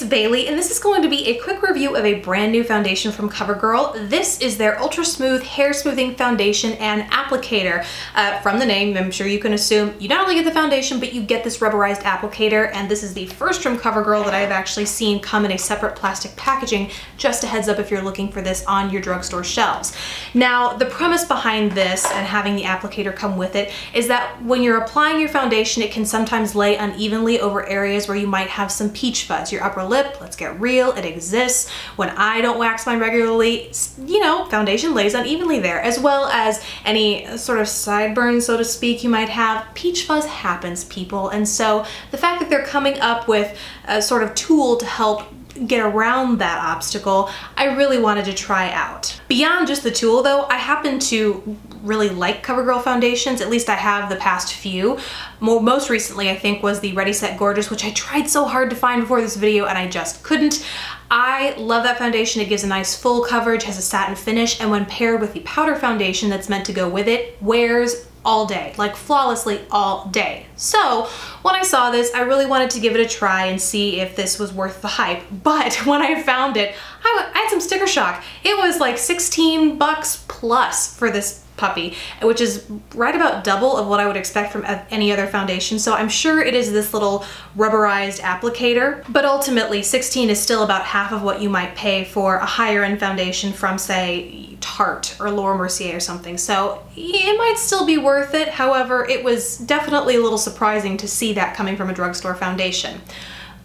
it's Bailey, and this is going to be a quick review of a brand new foundation from Covergirl. This is their Ultra Smooth Hair Smoothing Foundation and Applicator. From the name, I'm sure you can assume you not only get the foundation, but you get this rubberized applicator, and this is the first from Covergirl that I've actually seen come in a separate plastic packaging. Just a heads up if you're looking for this on your drugstore shelves. Now, the premise behind this and having the applicator come with it is that when you're applying your foundation, it can sometimes lay unevenly over areas where you might have some peach fuzz. Your upper lip, let's get real, it exists. When I don't wax mine regularly, you know, foundation lays unevenly there, as well as any sort of sideburns, so to speak, you might have. Peach fuzz happens, people, and so the fact that they're coming up with a sort of tool to help get around that obstacle, I really wanted to try out. Beyond just the tool though, I happen to really like Covergirl foundations, at least I have the past few. Most recently I think was the Ready Set Gorgeous, which I tried so hard to find before this video and I just couldn't. I love that foundation. It gives a nice full coverage, has a satin finish, and when paired with the powder foundation that's meant to go with it, wears all day, like flawlessly all day. So when I saw this, I really wanted to give it a try and see if this was worth the hype. But when I found it, I had some sticker shock. It was like 16 bucks plus for this puppy, which is right about double of what I would expect from any other foundation. So I'm sure it is this little rubberized applicator, but ultimately 16 is still about half of what you might pay for a higher end foundation from, say, Tarte or Laura Mercier or something. So it might still be worth it. However, it was definitely a little surprising to see that coming from a drugstore foundation.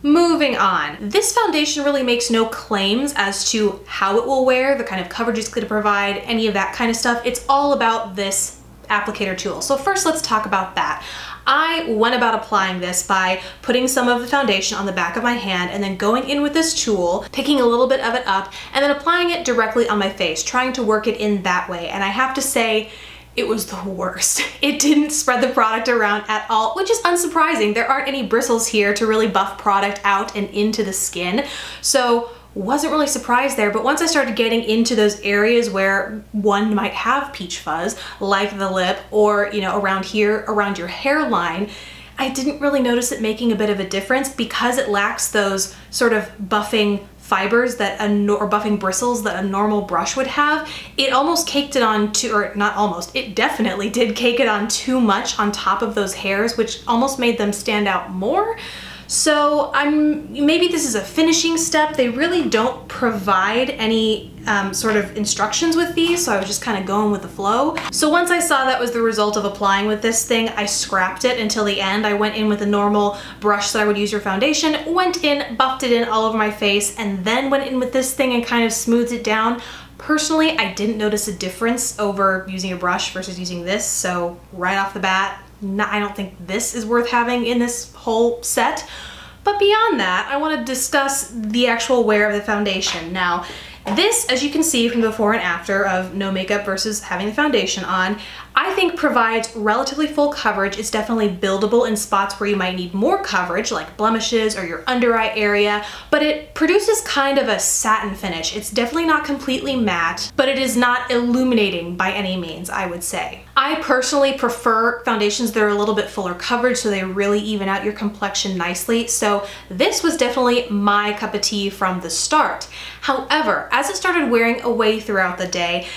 Moving on. This foundation really makes no claims as to how it will wear, the kind of coverage it's going to provide, any of that kind of stuff. It's all about this applicator tool. So first let's talk about that. I went about applying this by putting some of the foundation on the back of my hand and then going in with this tool, picking a little bit of it up, and then applying it directly on my face, trying to work it in that way. And I have to say, it was the worst. It didn't spread the product around at all, which is unsurprising. There aren't any bristles here to really buff product out and into the skin. So wasn't really surprised there, but once I started getting into those areas where one might have peach fuzz, like the lip or, you know, around here, around your hairline, I didn't really notice it making a bit of a difference because it lacks those sort of buffing fibers that or buffing bristles that a normal brush would have. It almost caked it on or not almost, it definitely did cake it on too much on top of those hairs, which almost made them stand out more. So maybe this is a finishing step. They really don't provide any sort of instructions with these, so I was just kind of going with the flow. So once I saw that was the result of applying with this thing, I scrapped it until the end. I went in with a normal brush that I would use for foundation, went in, buffed it in all over my face, and then went in with this thing and kind of smoothed it down. Personally, I didn't notice a difference over using a brush versus using this, so right off the bat, I don't think this is worth having in this whole set. But beyond that, I want to discuss the actual wear of the foundation. Now, this, as you can see from the before and after of no makeup versus having the foundation on, I think provides relatively full coverage. It's definitely buildable in spots where you might need more coverage, like blemishes or your under eye area, but it produces kind of a satin finish. It's definitely not completely matte, but it is not illuminating by any means, I would say. I personally prefer foundations that are a little bit fuller coverage so they really even out your complexion nicely. So this was definitely my cup of tea from the start. However, as it started wearing away throughout the day,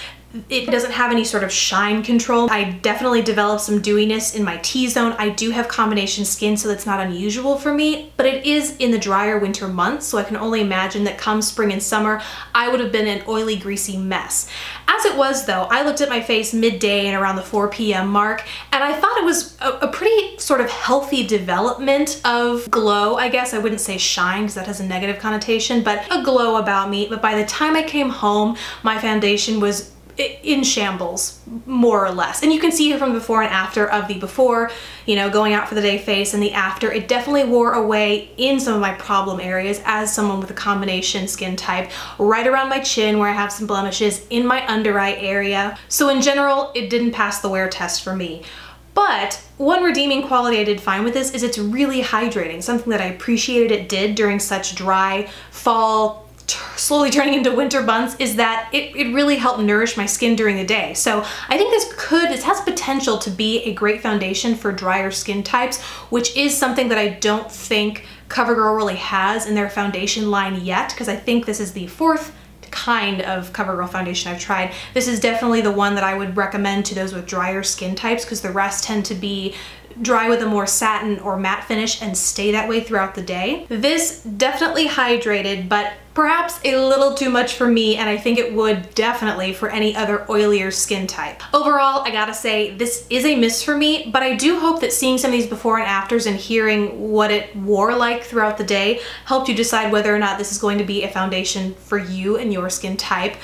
it doesn't have any sort of shine control. I definitely developed some dewiness in my T-zone. I do have combination skin, so that's not unusual for me, but it is in the drier winter months, so I can only imagine that come spring and summer, I would have been an oily, greasy mess. As it was though, I looked at my face midday and around the 4 p.m. mark, and I thought it was a pretty sort of healthy development of glow, I guess. I wouldn't say shine because that has a negative connotation, but a glow about me. But by the time I came home, my foundation was in shambles, more or less. And you can see here from the before and after of the before, you know, going out for the day face, and the after, it definitely wore away in some of my problem areas as someone with a combination skin type, right around my chin where I have some blemishes, in my under eye area. So in general, it didn't pass the wear test for me. But one redeeming quality I did find with this is it's really hydrating, something that I appreciated it did during such dry fall, slowly turning into winter months, is that it really helped nourish my skin during the day. So I think this has potential to be a great foundation for drier skin types, which is something that I don't think CoverGirl really has in their foundation line yet, because I think this is the 4th kind of CoverGirl foundation I've tried. This is definitely the one that I would recommend to those with drier skin types, because the rest tend to be dry with a more satin or matte finish and stay that way throughout the day. This definitely hydrated, but perhaps a little too much for me, and I think it would definitely for any other oilier skin type. Overall, I gotta say, this is a miss for me, but I do hope that seeing some of these before and afters and hearing what it wore like throughout the day helped you decide whether or not this is going to be a foundation for you and your skin type.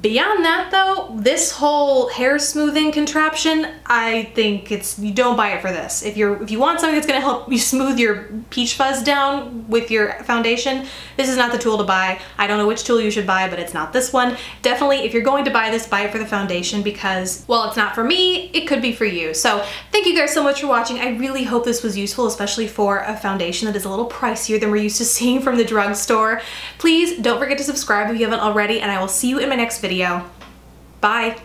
Beyond that though, this whole hair smoothing contraption, I think you don't buy it for this. If you want something that's gonna help you smooth your peach fuzz down with your foundation, this is not the tool to buy. I don't know which tool you should buy, but it's not this one. Definitely, if you're going to buy this, buy it for the foundation, because while it's not for me, it could be for you. So thank you guys so much for watching. I really hope this was useful, especially for a foundation that is a little pricier than we're used to seeing from the drugstore. Please don't forget to subscribe if you haven't already, and I will see you in my next video. Bye.